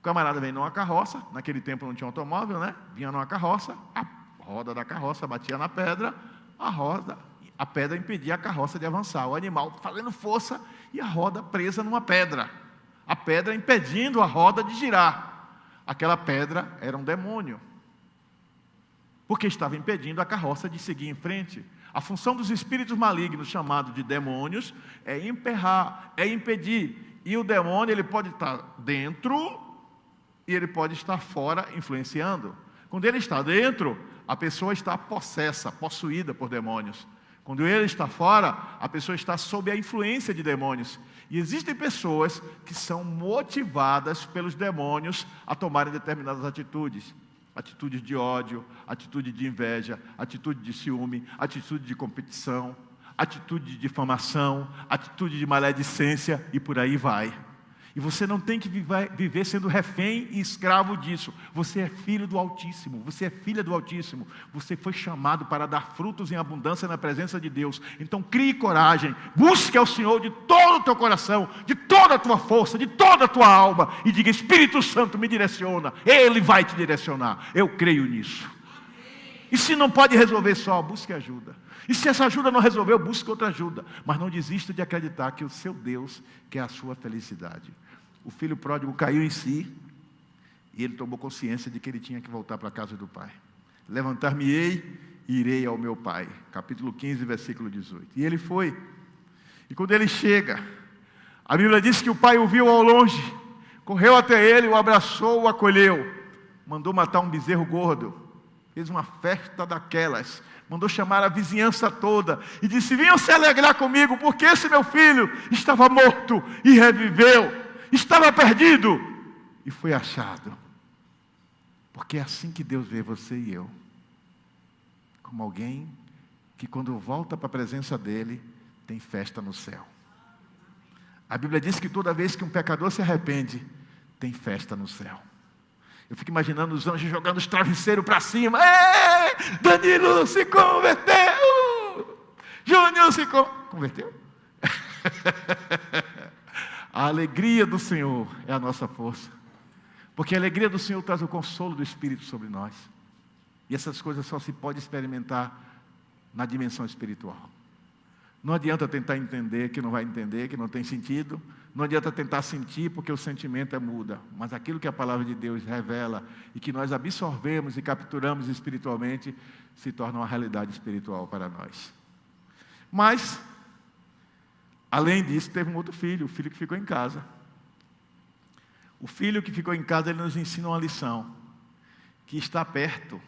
O camarada vem numa carroça, naquele tempo não tinha automóvel, né? Vinha numa carroça, a roda da carroça batia na pedra, a pedra impedia a carroça de avançar. O animal fazendo força e a roda presa numa pedra. A pedra impedindo a roda de girar. Aquela pedra era um demônio, porque estava impedindo a carroça de seguir em frente. A função dos espíritos malignos, chamados de demônios, é emperrar, é impedir. E o demônio, ele pode estar dentro e ele pode estar fora, influenciando. Quando ele está dentro, a pessoa está possuída por demônios. Quando ele está fora, a pessoa está sob a influência de demônios. E existem pessoas que são motivadas pelos demônios a tomarem determinadas atitudes. Atitudes de ódio, atitude de inveja, atitude de ciúme, atitude de competição, atitude de difamação, atitude de maledicência e por aí vai. E você não tem que viver sendo refém e escravo disso. Você é filho do Altíssimo, você é filha do Altíssimo. Você foi chamado para dar frutos em abundância na presença de Deus. Então crie coragem, busque ao Senhor de todo o teu coração, de toda a tua força, de toda a tua alma. E diga, Espírito Santo me direciona, Ele vai te direcionar. Eu creio nisso. E se não pode resolver só, busque ajuda. E se essa ajuda não resolveu, busque outra ajuda. Mas não desista de acreditar que o seu Deus quer a sua felicidade. O filho pródigo caiu em si e ele tomou consciência de que ele tinha que voltar para a casa do pai. Levantar-me-ei e irei ao meu pai. Capítulo 15, versículo 18. E ele foi. E quando ele chega, a Bíblia diz que o pai o viu ao longe, correu até ele, o abraçou, o acolheu, mandou matar um bezerro gordo, fez uma festa daquelas, mandou chamar a vizinhança toda e disse, venham se alegrar comigo, porque esse meu filho estava morto e reviveu, estava perdido e foi achado. Porque é assim que Deus vê você e eu, como alguém que quando volta para a presença dEle, tem festa no céu. A Bíblia diz que toda vez que um pecador se arrepende, tem festa no céu. Eu fico imaginando os anjos jogando os travesseiros para cima. Ei, Danilo se converteu! Júnior se converteu? A alegria do Senhor é a nossa força. Porque a alegria do Senhor traz o consolo do Espírito sobre nós. E essas coisas só se pode experimentar na dimensão espiritual. Não adianta tentar entender que não vai entender, que não tem sentido. Não adianta tentar sentir, porque o sentimento muda. Mas aquilo que a palavra de Deus revela e que nós absorvemos e capturamos espiritualmente, se torna uma realidade espiritual para nós. Mas, além disso, teve um outro filho, o filho que ficou em casa. O filho que ficou em casa, ele nos ensina uma lição. Que estar perto,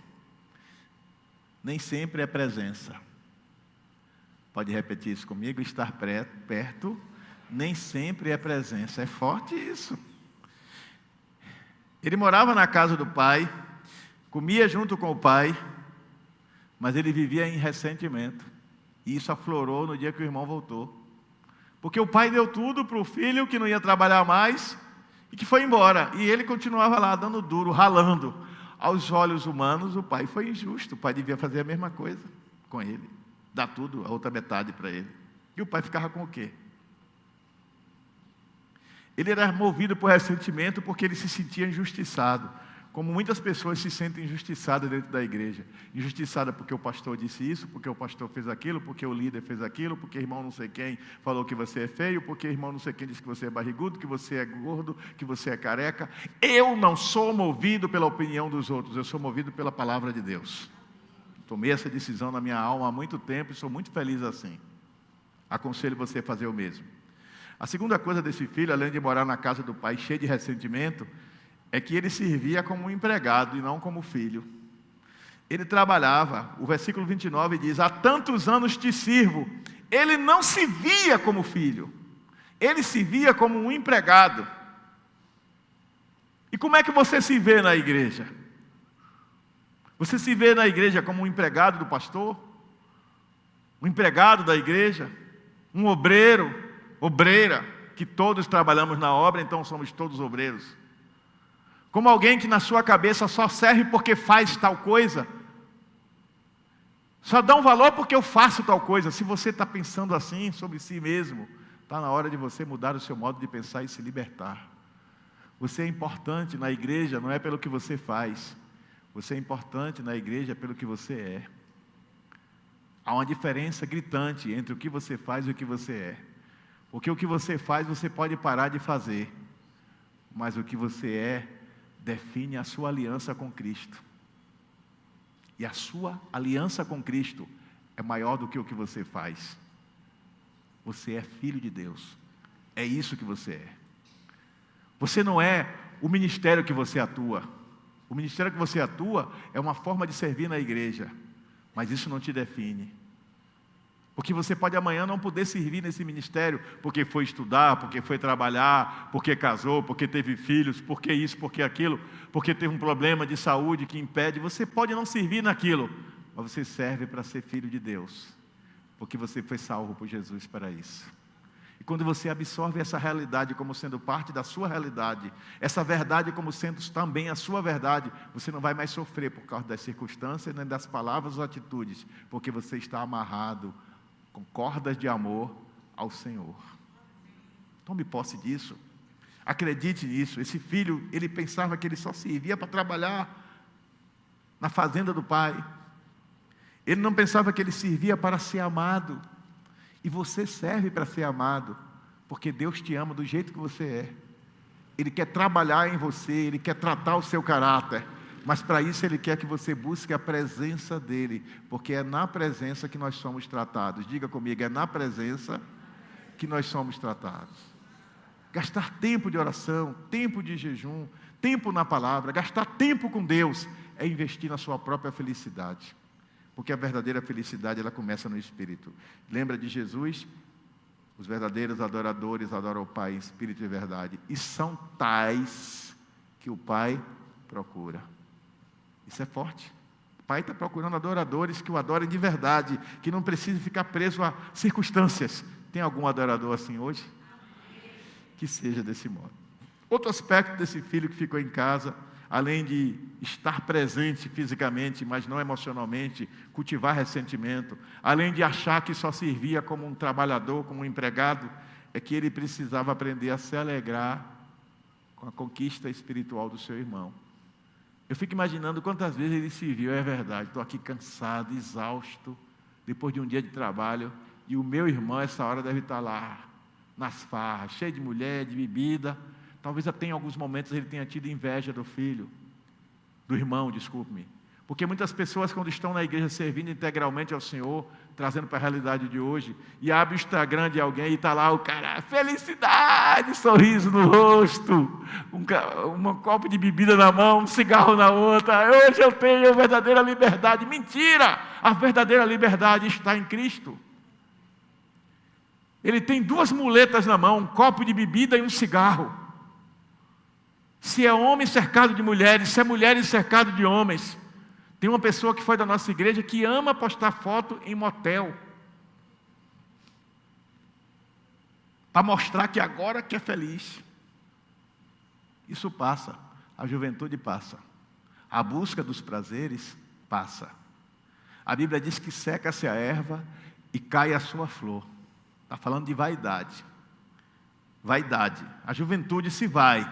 nem sempre é presença. Pode repetir isso comigo? Estar perto, nem sempre é presença. É forte isso. Ele morava na casa do pai, comia junto com o pai, mas ele vivia em ressentimento. E isso aflorou no dia que o irmão voltou. Porque o pai deu tudo para o filho que não ia trabalhar mais e que foi embora. E ele continuava lá, dando duro, ralando. Aos olhos humanos, o pai foi injusto. O pai devia fazer a mesma coisa com ele. Dar tudo, a outra metade para ele. E o pai ficava com o quê? Ele era movido por ressentimento porque ele se sentia injustiçado. Como muitas pessoas se sentem injustiçadas dentro da igreja. Injustiçada porque o pastor disse isso, porque o pastor fez aquilo, porque o líder fez aquilo, porque o irmão não sei quem falou que você é feio, porque o irmão não sei quem disse que você é barrigudo, que você é gordo, que você é careca. Eu não sou movido pela opinião dos outros, eu sou movido pela palavra de Deus. Tomei essa decisão na minha alma há muito tempo e sou muito feliz assim. Aconselho você a fazer o mesmo. A segunda coisa desse filho, além de morar na casa do pai cheio de ressentimento, é que ele servia como um empregado e não como filho. Ele trabalhava, o versículo 29 diz, há tantos anos te sirvo. Ele não se via como filho, ele se via como um empregado. E como é que você se vê na igreja? Você se vê na igreja como um empregado do pastor? Um empregado da igreja? Um obreiro, obreira, que todos trabalhamos na obra, então somos todos obreiros. Como alguém que na sua cabeça só serve porque faz tal coisa. Só dá um valor porque eu faço tal coisa. Se você está pensando assim sobre si mesmo, está na hora de você mudar o seu modo de pensar e se libertar. Você é importante na igreja, não é pelo que você faz. Você é importante na igreja pelo que você é. Há uma diferença gritante entre o que você faz e o que você é. Porque o que você faz, você pode parar de fazer. Mas o que você é, define a sua aliança com Cristo. E a sua aliança com Cristo é maior do que o que você faz. Você é filho de Deus. É isso que você é. Você não é o ministério que você atua. O ministério que você atua é uma forma de servir na igreja. Mas isso não te define. Porque você pode amanhã não poder servir nesse ministério, porque foi estudar, porque foi trabalhar, porque casou, porque teve filhos, porque isso, porque aquilo, porque teve um problema de saúde que impede. Você pode não servir naquilo, mas você serve para ser filho de Deus, porque você foi salvo por Jesus para isso. E quando você absorve essa realidade como sendo parte da sua realidade, essa verdade como sendo também a sua verdade, você não vai mais sofrer por causa das circunstâncias, nem das palavras ou atitudes, porque você está amarrado com cordas de amor ao Senhor. Tome posse disso. Acredite nisso. Esse filho, ele pensava que ele só servia para trabalhar na fazenda do pai. Ele não pensava que ele servia para ser amado. E você serve para ser amado, porque Deus te ama do jeito que você é. Ele quer trabalhar em você, Ele quer tratar o seu caráter. Mas para isso Ele quer que você busque a presença dEle, porque é na presença que nós somos tratados. Diga comigo, é na presença que nós somos tratados. Gastar tempo de oração, tempo de jejum, tempo na palavra, gastar tempo com Deus, é investir na sua própria felicidade. Porque a verdadeira felicidade, ela começa no Espírito. Lembra de Jesus? Os verdadeiros adoradores adoram o Pai em Espírito e verdade. E são tais que o Pai procura. Isso é forte. O Pai está procurando adoradores que o adorem de verdade, que não precisem ficar presos a circunstâncias. Tem algum adorador assim hoje? Que seja desse modo. Outro aspecto desse filho que ficou em casa, além de estar presente fisicamente, mas não emocionalmente, cultivar ressentimento, além de achar que só servia como um trabalhador, como um empregado, é que ele precisava aprender a se alegrar com a conquista espiritual do seu irmão. Eu fico imaginando quantas vezes ele se viu, é verdade, estou aqui cansado, exausto, depois de um dia de trabalho, e o meu irmão, essa hora, deve estar lá, nas farras, cheio de mulher, de bebida. Talvez até em alguns momentos ele tenha tido inveja do filho, do irmão, desculpe-me. Porque muitas pessoas, quando estão na igreja servindo integralmente ao Senhor, trazendo para a realidade de hoje, e abre o Instagram de alguém e está lá o cara, felicidade, sorriso no rosto, um copo de bebida na mão, um cigarro na outra, hoje eu tenho a verdadeira liberdade. Mentira! A verdadeira liberdade está em Cristo. Ele tem duas muletas na mão, um copo de bebida e um cigarro. Se é homem cercado de mulheres, se é mulheres cercado de homens. Tem uma pessoa que foi da nossa igreja que ama postar foto em motel. para mostrar que agora que é feliz. Isso passa, a juventude passa. A busca dos prazeres passa. A Bíblia diz que seca-se a erva e cai a sua flor. Está falando de vaidade. Vaidade. A juventude se vai.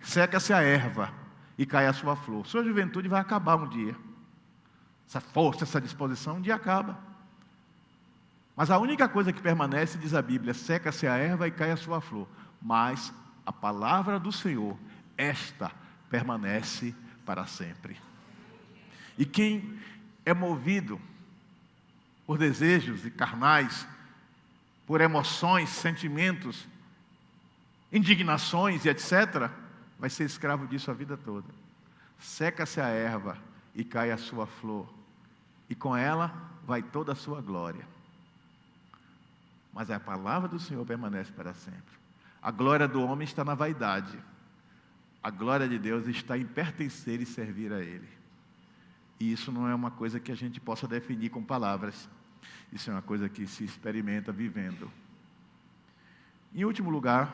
Seca-se a erva e cai a sua flor. Sua juventude vai acabar um dia. Essa força, essa disposição, um dia acaba. Mas a única coisa que permanece, diz a Bíblia, seca-se a erva e cai a sua flor. Mas a palavra do Senhor, esta permanece para sempre. E quem é movido por desejos e carnais, por emoções, sentimentos, indignações e etc., vai ser escravo disso a vida toda. Seca-se a erva e cai a sua flor, e com ela vai toda a sua glória. Mas a palavra do Senhor permanece para sempre. A glória do homem está na vaidade. A glória de Deus está em pertencer e servir a Ele. E isso não é uma coisa que a gente possa definir com palavras. Isso é uma coisa que se experimenta vivendo. Em último lugar,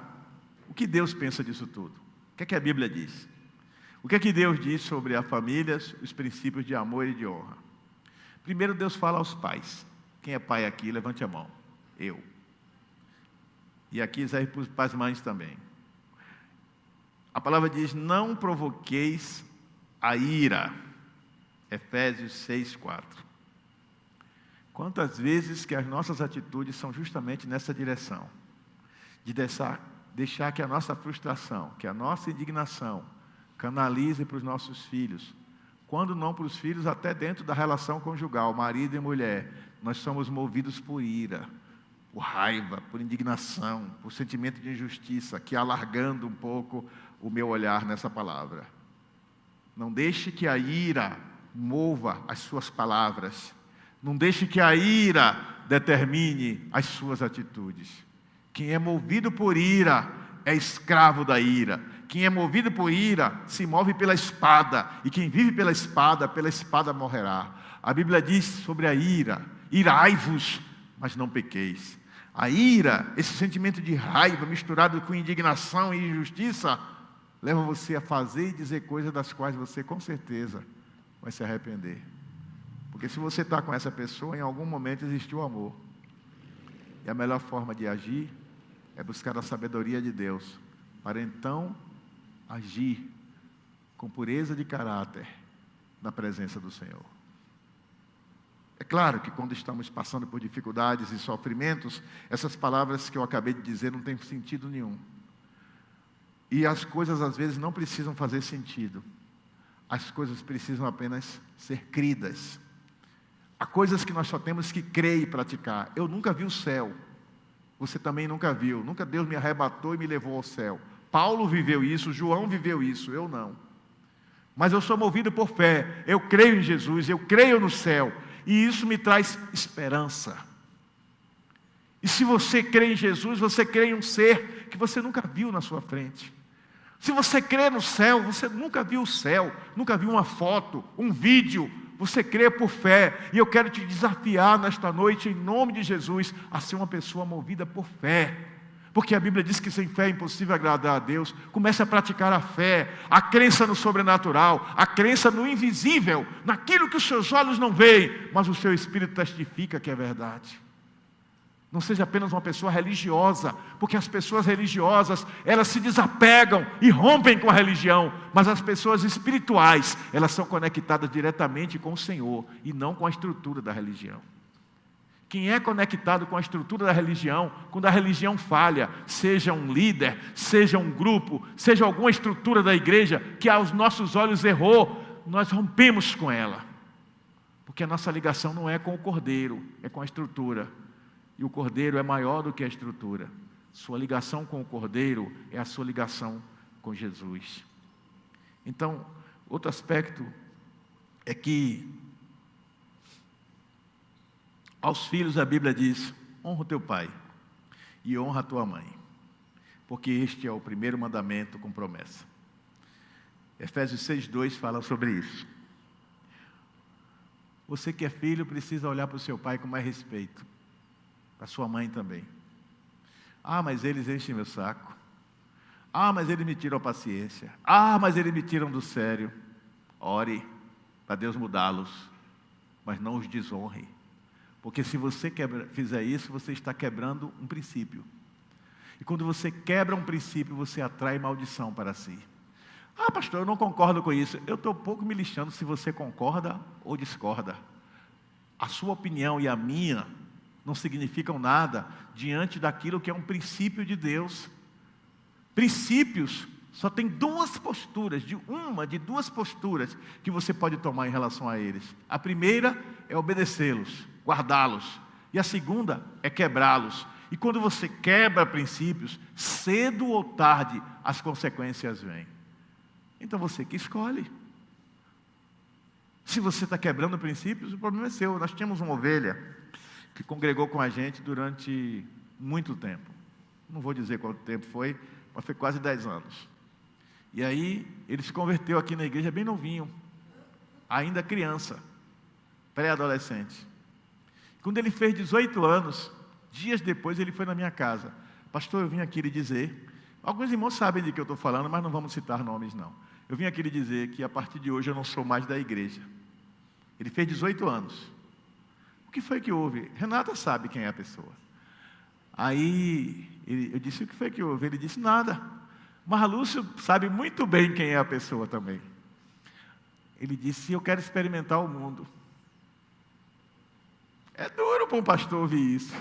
o que Deus pensa disso tudo? O que é que a Bíblia diz? O que é que Deus diz sobre a família, os princípios de amor e de honra? Primeiro, Deus fala aos pais. Quem é pai aqui, levante a mão. Eu. E aqui serve para as mães também. A palavra diz, não provoqueis a ira. Efésios 6:4. Quantas vezes que as nossas atitudes são justamente nessa direção, de deixar que a nossa frustração, que a nossa indignação canalize para os nossos filhos, quando não para os filhos, até dentro da relação conjugal, marido e mulher, nós somos movidos por ira, por raiva, por indignação, por sentimento de injustiça, que alargando um pouco o meu olhar nessa palavra. Não deixe que a ira mova as suas palavras. Não deixe que a ira determine as suas atitudes. Quem é movido por ira é escravo da ira. Quem é movido por ira se move pela espada. E quem vive pela espada morrerá. A Bíblia diz sobre a ira: irai-vos, mas não pequeis. A ira, esse sentimento de raiva misturado com indignação e injustiça, leva você a fazer e dizer coisas das quais você com certeza vai se arrepender. Porque se você está com essa pessoa, em algum momento existiu amor. E a melhor forma de agir é buscar a sabedoria de Deus, para então agir com pureza de caráter na presença do Senhor. É claro que quando estamos passando por dificuldades e sofrimentos, essas palavras que eu acabei de dizer não têm sentido nenhum. E as coisas às vezes não precisam fazer sentido. As coisas precisam apenas ser cridas. Há coisas que nós só temos que crer e praticar. Eu nunca vi o céu. Você também nunca viu. Nunca Deus me arrebatou e me levou ao céu. Paulo viveu isso, João viveu isso, eu não. Mas eu sou movido por fé. Eu creio em Jesus, eu creio no céu. E isso me traz esperança. E se você crê em Jesus, você crê em um ser que você nunca viu na sua frente. Se você crê no céu, você nunca viu o céu, nunca viu uma foto, um vídeo, você crê por fé. E eu quero te desafiar nesta noite, em nome de Jesus, a ser uma pessoa movida por fé. Porque a Bíblia diz que sem fé é impossível agradar a Deus. Comece a praticar a fé, a crença no sobrenatural, a crença no invisível, naquilo que os seus olhos não veem, mas o seu espírito testifica que é verdade. Não seja apenas uma pessoa religiosa, porque as pessoas religiosas, elas se desapegam e rompem com a religião, mas as pessoas espirituais, elas são conectadas diretamente com o Senhor e não com a estrutura da religião. Quem é conectado com a estrutura da religião, quando a religião falha, seja um líder, seja um grupo, seja alguma estrutura da igreja que aos nossos olhos errou, nós rompemos com ela, porque a nossa ligação não é com o Cordeiro, é com a estrutura. E o Cordeiro é maior do que a estrutura. Sua ligação com o Cordeiro é a sua ligação com Jesus. Então, outro aspecto é que aos filhos a Bíblia diz: honra o teu pai e honra a tua mãe, porque este é o primeiro mandamento com promessa. Efésios 6:2 fala sobre isso. Você que é filho precisa olhar para o seu pai com mais respeito. Para sua mãe também. Ah, mas eles enchem meu saco. Ah, mas eles me tiram a paciência. Ah, mas eles me tiram do sério. Ore para Deus mudá-los, mas não os desonre. Porque se você fizer isso, você está quebrando um princípio. E quando você quebra um princípio, você atrai maldição para si. Ah, pastor, eu não concordo com isso. Eu estou pouco me lixando se você concorda ou discorda. A sua opinião e a minha não significam nada diante daquilo que é um princípio de Deus. Princípios só tem duas posturas, de duas posturas que você pode tomar em relação a eles. A primeira é obedecê-los, guardá-los. E a segunda é quebrá-los. E quando você quebra princípios, cedo ou tarde as consequências vêm. Então você que escolhe. Se você está quebrando princípios, o problema é seu. Nós tínhamos uma ovelha que congregou com a gente durante muito tempo. Não vou dizer quanto tempo foi, mas foi quase 10 anos. E aí ele se converteu aqui na igreja bem novinho, ainda criança, pré-adolescente. Quando ele fez 18 anos, dias depois ele foi na minha casa. Pastor, eu vim aqui lhe dizer, alguns irmãos sabem de que eu estou falando, mas não vamos citar nomes não. Eu vim aqui lhe dizer que a partir de hoje eu não sou mais da igreja. Ele fez 18 anos. O que foi que houve? Renata sabe quem é a pessoa. Aí eu disse, o que foi que houve? Ele disse, nada. Mas Lúcio sabe muito bem quem é a pessoa também. Ele disse, eu quero experimentar o mundo. É duro para um pastor ouvir isso.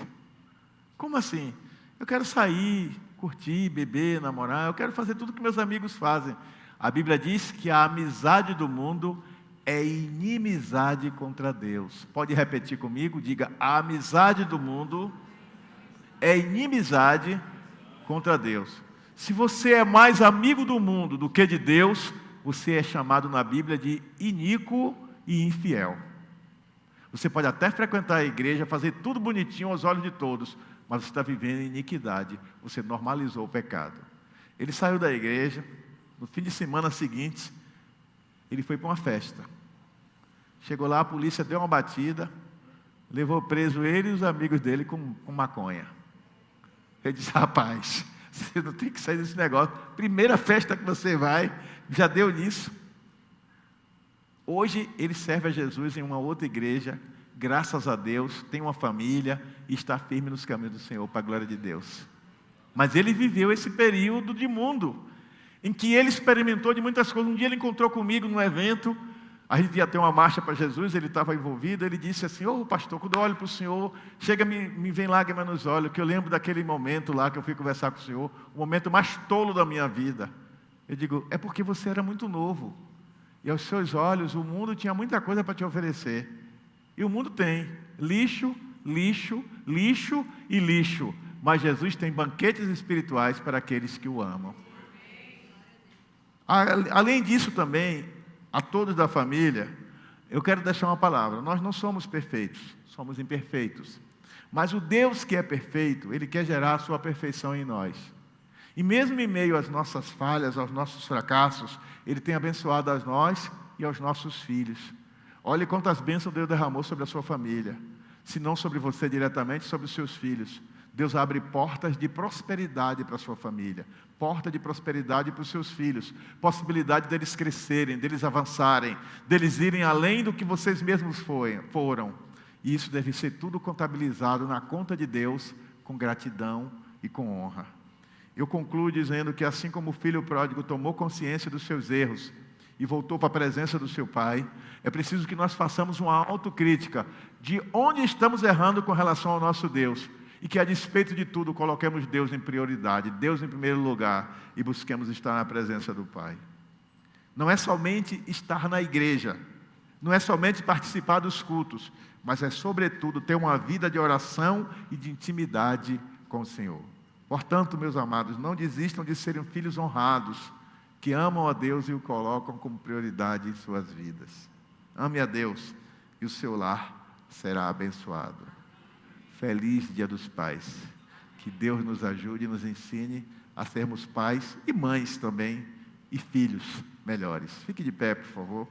Como assim? Eu quero sair, curtir, beber, namorar, eu quero fazer tudo que meus amigos fazem. A Bíblia diz que a amizade do mundo é inimizade contra Deus. Pode repetir comigo? Diga, a amizade do mundo é inimizade contra Deus. Se você é mais amigo do mundo do que de Deus, você é chamado na Bíblia de iníquo e infiel. Você pode até frequentar a igreja, fazer tudo bonitinho aos olhos de todos, mas você está vivendo em iniquidade, você normalizou o pecado. Ele saiu da igreja, no fim de semana seguinte, ele foi para uma festa. Chegou lá, a polícia deu uma batida, levou preso ele e os amigos dele com maconha. Ele disse, rapaz, você não tem que sair desse negócio. Primeira festa que você vai, já deu nisso. Hoje ele serve a Jesus em uma outra igreja, graças a Deus, tem uma família e está firme nos caminhos do Senhor, para a glória de Deus. Mas ele viveu esse período de mundo, em que ele experimentou de muitas coisas. Um dia ele encontrou comigo num evento, a gente ia ter uma marcha para Jesus, ele estava envolvido, ele disse assim, ô pastor, quando eu olho para o Senhor, chega, me vem lágrima nos olhos, que eu lembro daquele momento lá que eu fui conversar com o Senhor, o momento mais tolo da minha vida. Eu digo, é porque você era muito novo, e aos seus olhos o mundo tinha muita coisa para te oferecer, e o mundo tem lixo, lixo, lixo e lixo, mas Jesus tem banquetes espirituais para aqueles que o amam. Além disso também, a todos da família, eu quero deixar uma palavra. Nós não somos perfeitos, somos imperfeitos. Mas o Deus que é perfeito, Ele quer gerar a sua perfeição em nós. E mesmo em meio às nossas falhas, aos nossos fracassos, Ele tem abençoado a nós e aos nossos filhos. Olhe quantas bênçãos Deus derramou sobre a sua família. Se não sobre você diretamente, sobre os seus filhos. Deus abre portas de prosperidade para a sua família, porta de prosperidade para os seus filhos, possibilidade deles crescerem, deles avançarem, deles irem além do que vocês mesmos foram. E isso deve ser tudo contabilizado na conta de Deus, com gratidão e com honra. Eu concluo dizendo que assim como o filho pródigo tomou consciência dos seus erros e voltou para a presença do seu pai, é preciso que nós façamos uma autocrítica de onde estamos errando com relação ao nosso Deus. E que a despeito de tudo, coloquemos Deus em prioridade, Deus em primeiro lugar, e busquemos estar na presença do Pai. Não é somente estar na igreja, não é somente participar dos cultos, mas é sobretudo ter uma vida de oração e de intimidade com o Senhor. Portanto, meus amados, não desistam de serem filhos honrados, que amam a Deus e o colocam como prioridade em suas vidas. Ame a Deus e o seu lar será abençoado. Feliz Dia dos Pais. Que Deus nos ajude e nos ensine a sermos pais e mães também, e filhos melhores. Fique de pé, por favor.